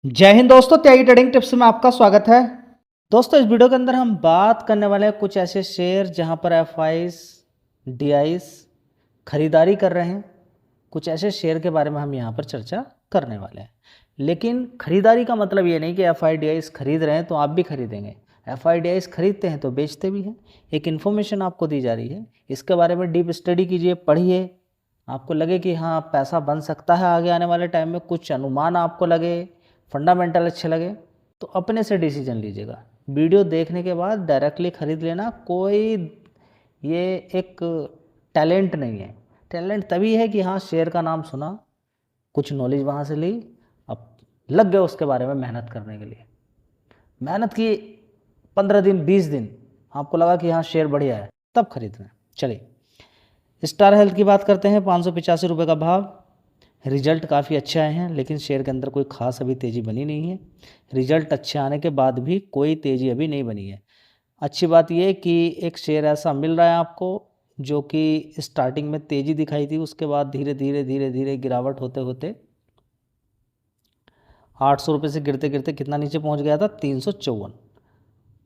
जय हिंद दोस्तों, त्यागी trading tips में आपका स्वागत है। दोस्तों, इस वीडियो के अंदर हम बात करने वाले हैं कुछ ऐसे शेयर जहां पर एफआईज डीआईज खरीदारी कर रहे हैं। कुछ ऐसे शेयर के बारे में हम यहां पर चर्चा करने वाले हैं। लेकिन खरीदारी का मतलब ये नहीं कि एफआई डीआईज खरीद रहे हैं तो आप भी खरीदेंगे। एफआई डीआईज खरीदते हैं तो बेचते भी हैं। एक इन्फॉर्मेशन आपको दी जा रही है, इसके बारे में डीप स्टडी कीजिए, पढ़िए। आपको लगे कि हाँ पैसा बन सकता है आगे आने वाले टाइम में, कुछ अनुमान आपको लगे, फंडामेंटल अच्छे लगे, तो अपने से डिसीजन लीजिएगा। वीडियो देखने के बाद डायरेक्टली खरीद लेना कोई ये एक टैलेंट नहीं है। टैलेंट तभी है कि हाँ शेयर का नाम सुना, कुछ नॉलेज वहाँ से ली, अब लग गए उसके बारे में मेहनत करने के लिए। मेहनत की 15 दिन 20 दिन, आपको लगा कि हाँ शेयर बढ़िया है, तब खरीदना। चलिए स्टार हेल्थ की बात करते हैं। 585 रुपये का भाव। रिजल्ट काफ़ी अच्छे आए हैं, लेकिन शेयर के अंदर कोई खास अभी तेज़ी बनी नहीं है। रिजल्ट अच्छे आने के बाद भी कोई तेज़ी अभी नहीं बनी है। अच्छी बात यह कि एक शेयर ऐसा मिल रहा है आपको जो कि स्टार्टिंग में तेज़ी दिखाई थी, उसके बाद धीरे धीरे धीरे धीरे गिरावट होते होते 800 रुपये से गिरते गिरते कितना नीचे पहुंच गया था, 354।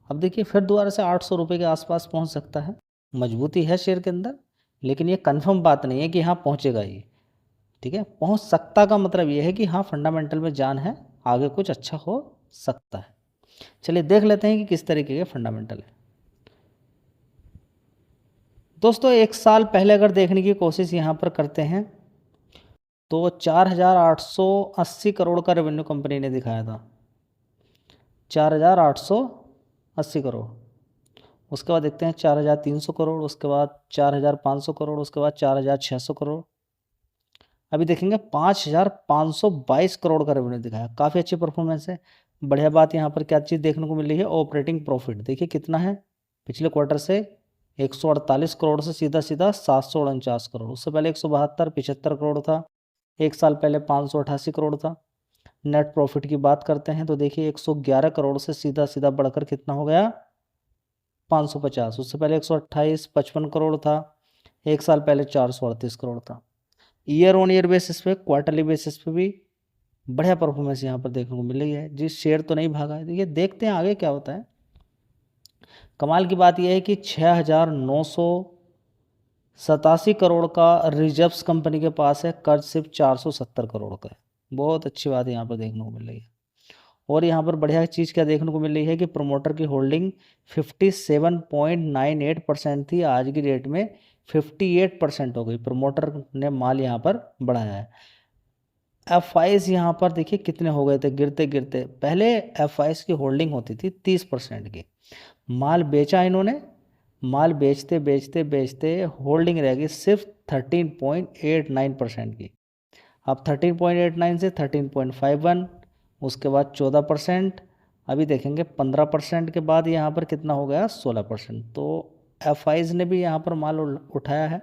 अब देखिए फिर दोबारा से 800 रुपये के आसपास पहुंच सकता है। मजबूती है शेयर के अंदर, लेकिन ये कंफर्म बात नहीं है कि हाँ पहुंचेगा ये। ठीक है, पहुंच सकता का मतलब ये है कि हाँ फंडामेंटल में जान है, आगे कुछ अच्छा हो सकता है। चलिए देख लेते हैं कि किस तरीके के फंडामेंटल है। दोस्तों, एक साल पहले अगर देखने की कोशिश यहाँ पर करते हैं तो 4,880 करोड़ का रेवेन्यू कंपनी ने दिखाया था। 4,880 करोड़। उसके बाद देखते हैं 4,300 करोड़, उसके बाद 4,500 करोड़, उसके बाद 4,600 करोड़। अभी देखेंगे 5,522 करोड़ का रेवेन्यू दिखाया। काफ़ी अच्छी परफॉर्मेंस है। बढ़िया बात यहाँ पर क्या चीज़ देखने को मिल रही है, ऑपरेटिंग प्रॉफिट देखिए कितना है। पिछले क्वार्टर से 148 करोड़ से सीधा सीधा 749 करोड़। उससे पहले 172 75 करोड़ था। एक साल पहले 588 करोड़ था। नेट प्रॉफिट की बात करते हैं तो देखिए 111 करोड़ से सीधा सीधा बढ़कर कितना हो गया, 550। उससे पहले 128 55 करोड़ था। एक साल पहले 438 करोड़ था। ईयर ऑन ईयर बेसिस पे, क्वार्टरली बेसिस पे भी बढ़िया परफॉर्मेंस यहाँ पर देखने को मिल रही है। जी शेयर तो नहीं भागा है। देखिए देखते हैं आगे क्या होता है। कमाल की बात यह है कि 6,987 करोड़ का रिजर्व्स कंपनी के पास है, कर्ज सिर्फ 470 करोड़ का है। बहुत अच्छी बात यहाँ पर देखने को मिल रही है। और यहाँ पर बढ़िया चीज़ क्या देखने को मिल रही है कि प्रमोटर की होल्डिंग 57.98% थी, आज की डेट में 58% हो गई। प्रमोटर ने माल यहाँ पर बढ़ाया है। एफ आईज यहाँ पर देखिए कितने हो गए थे गिरते गिरते। पहले एफ आईज की होल्डिंग होती थी 30% की। माल बेचा इन्होंने, माल बेचते बेचते बेचते होल्डिंग रह गई सिर्फ 13.89% की। अब 13.89 से 13.51, उसके बाद 14%, अभी देखेंगे 15% के बाद यहाँ पर कितना हो गया, 16%। तो एफ आईज ने भी यहाँ पर माल उठाया है।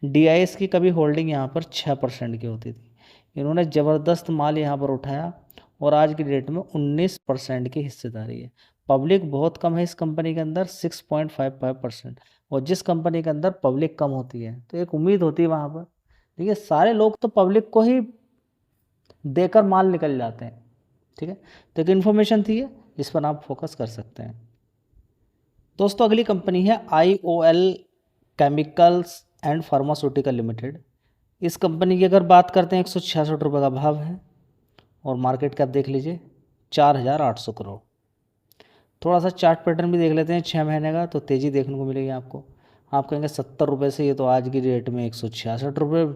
डी आई एस की कभी होल्डिंग यहाँ पर 6% की होती थी, इन्होंने ज़बरदस्त माल यहाँ पर उठाया और आज की डेट में 19% की हिस्सेदारी है। पब्लिक बहुत कम है इस कंपनी के अंदर, 6.55%। और जिस कंपनी के अंदर पब्लिक कम होती है तो एक उम्मीद होती है वहाँ पर। देखिए सारे लोग तो पब्लिक को ही देकर माल निकल जाते हैं। ठीक है, तो एक इन्फॉर्मेशन थी, इस पर आप फोकस कर सकते हैं। दोस्तों, अगली कंपनी है IOL chemicals and pharmaceutical limited. इस कंपनी की अगर बात करते हैं 166 रुपये का भाव है और मार्केट कैप देख लीजिए 4,800 करोड़। थोड़ा सा चार्ट पैटर्न भी देख लेते हैं 6 महीने का, तो तेज़ी देखने को मिलेगी आपको। आप कहेंगे 70 रुपये से ये तो आज की डेट में 166 रुपये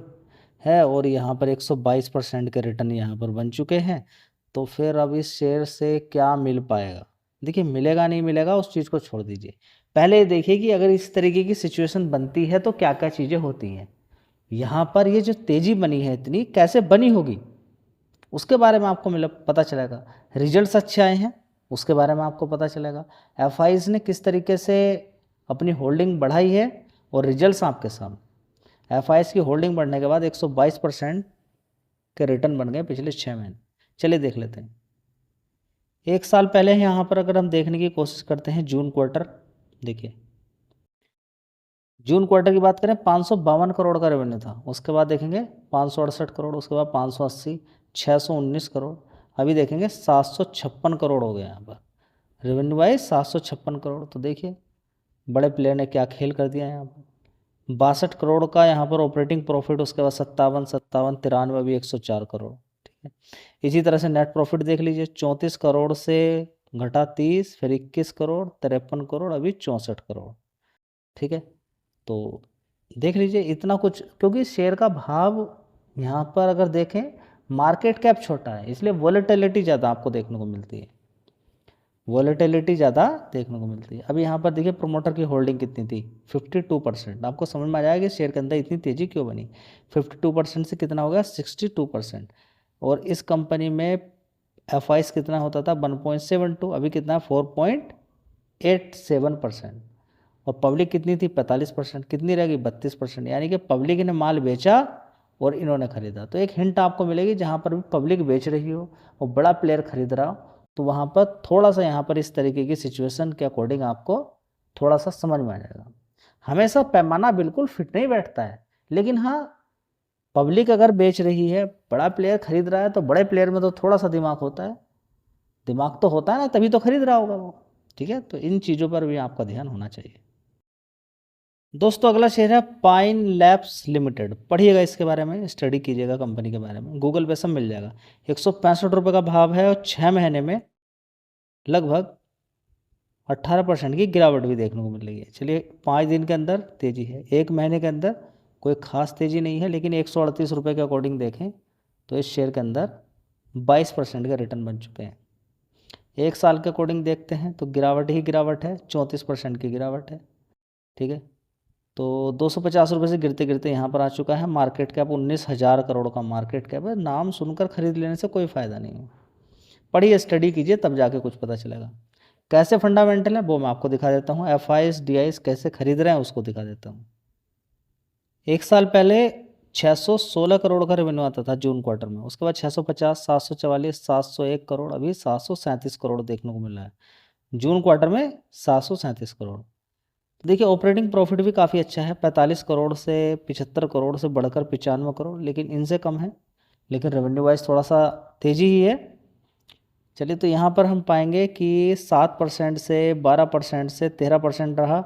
है और यहाँ पर 122% के रिटर्न यहाँ पर बन चुके हैं। तो फिर अब इस शेयर से क्या मिल पाएगा। देखिए मिलेगा नहीं मिलेगा उस चीज़ को छोड़ दीजिए, पहले देखिए कि अगर इस तरीके की सिचुएशन बनती है तो क्या क्या चीज़ें होती हैं। यहाँ पर ये जो तेज़ी बनी है इतनी कैसे बनी होगी उसके बारे में आपको पता चलेगा। रिजल्ट्स अच्छे आए हैं उसके बारे में आपको पता चलेगा। एफ आईज ने किस तरीके से अपनी होल्डिंग बढ़ाई है और रिजल्ट्स आपके सामने। एफ आईज की होल्डिंग बढ़ने के बाद 122% के रिटर्न बन गए पिछले 6 महीने। चलिए देख लेते हैं। एक साल पहले यहाँ पर अगर हम देखने की कोशिश करते हैं जून क्वार्टर, देखिए जून क्वार्टर की बात करें 552 करोड़ का रेवेन्यू था। उसके बाद देखेंगे 568 करोड़, उसके बाद 580, 619 करोड़। अभी देखेंगे 756 करोड़ हो गए यहाँ पर, रेवेन्यू वाइज 756 करोड़। तो देखिए बड़े प्लेयर ने क्या खेल कर दिया यहाँ पर। 62 करोड़ का यहाँ पर ऑपरेटिंग प्रॉफिट, उसके बाद 57, 93, अभी 104 करोड़। ठीक है, इसी तरह से नेट प्रॉफिट देख लीजिए, 34 करोड़ से घटा 30, फिर 21 करोड़, 53 करोड़, अभी 64 करोड़। ठीक है, तो देख लीजिए इतना कुछ, क्योंकि शेयर का भाव यहाँ पर अगर देखें, मार्केट कैप छोटा है, इसलिए वॉलेटिलिटी ज़्यादा आपको देखने को मिलती है, वॉलेटिलिटी ज़्यादा देखने को मिलती है। अब यहाँ पर देखिए प्रमोटर की होल्डिंग कितनी थी, 52%। आपको समझ में आ जाएगा कि शेयर के अंदर इतनी तेज़ी क्यों बनी। 52% से कितना हो गया, 62%। और इस कंपनी में एफ कितना होता था, 1.72, अभी कितना, 4.87%। और पब्लिक कितनी थी, 45%। कितनी रहेगी, 32%। यानी कि पब्लिक ने माल बेचा और इन्होंने खरीदा। तो एक हिंट आपको मिलेगी, जहाँ पर भी पब्लिक बेच रही हो और बड़ा प्लेयर खरीद रहा हो, तो वहाँ पर थोड़ा सा यहाँ पर इस तरीके की सिचुएशन के अकॉर्डिंग आपको थोड़ा सा समझ में आ जाएगा। हमेशा पैमाना बिल्कुल फिट नहीं बैठता है, लेकिन हाँ, पब्लिक अगर बेच रही है, बड़ा प्लेयर खरीद रहा है, तो बड़े प्लेयर में तो थोड़ा सा दिमाग होता है, दिमाग तो होता है ना, तभी तो खरीद रहा होगा वो। ठीक है, तो इन चीज़ों पर भी आपका ध्यान होना चाहिए। दोस्तों अगला शेयर है पाइन लैब्स लिमिटेड। पढ़िएगा इसके बारे में, स्टडी कीजिएगा कंपनी के बारे में, गूगल पे सब मिल जाएगा। 165 रुपये का भाव है और 6 महीने में लगभग 18% की गिरावट भी देखने को मिल रही है। चलिए 5 दिन के अंदर तेज़ी है, 1 महीने के अंदर कोई खास तेज़ी नहीं है, लेकिन 138 रुपये के अकॉर्डिंग देखें तो इस शेयर के अंदर 22% के रिटर्न बन चुके हैं। 1 साल के अकॉर्डिंग देखते हैं तो गिरावट ही गिरावट है, 34% की गिरावट है। ठीक है, तो 250 रुपये से गिरते गिरते यहाँ पर आ चुका है। मार्केट कैप 19,000 करोड़ का मार्केट कैप है। नाम सुनकर खरीद लेने से कोई फ़ायदा नहीं है, पढ़िए, स्टडी कीजिए, तब जाके कुछ पता चलेगा। कैसे फंडामेंटल है वो मैं आपको दिखा देता हूँ। एफ DIs कैसे खरीद रहे हैं उसको दिखा देता हूँ। 1 साल पहले 616 करोड़ का रेवेन्यू आता था जून क्वार्टर में, उसके बाद 650, 744, 701 करोड़, अभी 737 करोड़ देखने को मिला है जून क्वार्टर में, 737 करोड़। देखिए ऑपरेटिंग प्रॉफिट भी काफ़ी अच्छा है, 45 करोड़ से 75 करोड़ से बढ़कर 95 करोड़, लेकिन इनसे कम है, लेकिन रेवेन्यू वाइज थोड़ा सा तेज़ी ही है। चलिए, तो यहाँ पर हम पाएंगे कि 7% से 12% से 13% रहा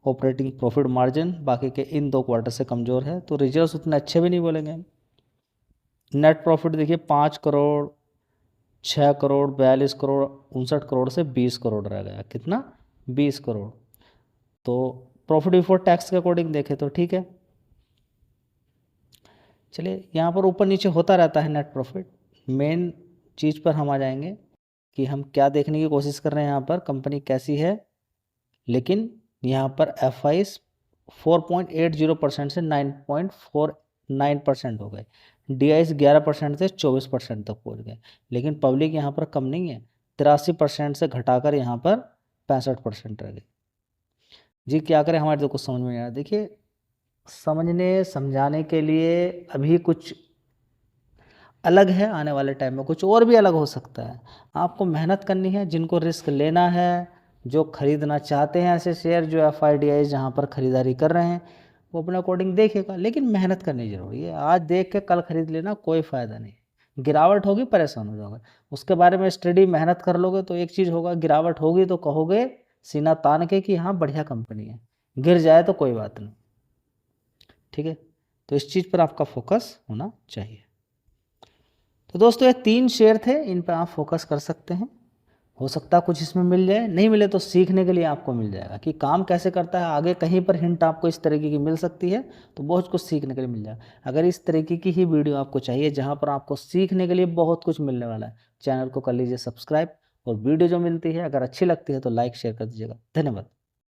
ऑपरेटिंग प्रॉफिट मार्जिन, बाकी के इन 2 क्वार्टर से कमज़ोर है, तो रिजल्ट्स उतने अच्छे भी नहीं बोलेंगे। नेट प्रॉफिट देखिए 5 करोड़, 6 करोड़, 42 करोड़, 59 करोड़ से 20 करोड़ रह गया। कितना, 20 करोड़। तो प्रॉफिट बिफोर टैक्स के अकॉर्डिंग देखें तो ठीक है। चलिए, यहाँ पर ऊपर नीचे होता रहता है नेट प्रॉफिट। मेन चीज़ पर हम आ जाएंगे कि हम क्या देखने की कोशिश कर रहे हैं, यहाँ पर कंपनी कैसी है। लेकिन यहाँ पर एफ 4.80% से 9.49% हो गए, DIs 11% से 24% तक पहुँच गए, लेकिन पब्लिक यहाँ पर कम नहीं है, 83% से घटाकर यहाँ पर 65% रह गए। जी क्या करें, हमारे तो कुछ समझ में नहीं आ रहा। देखिए, समझने समझाने के लिए अभी कुछ अलग है, आने वाले टाइम में कुछ और भी अलग हो सकता है। आपको मेहनत करनी है, जिनको रिस्क लेना है, जो खरीदना चाहते हैं ऐसे शेयर, जो FIDIs जहाँ पर खरीदारी कर रहे हैं, वो अपने अकॉर्डिंग देखेगा, लेकिन मेहनत करनी जरूरी है। आज देख के कल खरीद लेना कोई फ़ायदा नहीं, गिरावट होगी परेशान हो जाओगे। उसके बारे में स्टडी मेहनत कर लोगे तो एक चीज़ होगा, गिरावट होगी तो कहोगे सीना तान के कि हाँ बढ़िया कंपनी है, गिर जाए तो कोई बात नहीं। ठीक है, तो इस चीज़ पर आपका फोकस होना चाहिए। तो दोस्तों ये 3 शेयर थे, इन पर आप फोकस कर सकते हैं। हो सकता है कुछ इसमें मिल जाए, नहीं मिले तो सीखने के लिए आपको मिल जाएगा कि काम कैसे करता है। आगे कहीं पर हिंट आपको इस तरीके की मिल सकती है, तो बहुत कुछ सीखने के लिए मिल जाएगा। अगर इस तरीके की ही वीडियो आपको चाहिए जहाँ पर आपको सीखने के लिए बहुत कुछ मिलने वाला है, चैनल को कर लीजिए सब्सक्राइब, और वीडियो जो मिलती है अगर अच्छी लगती है तो लाइक शेयर कर दीजिएगा। धन्यवाद।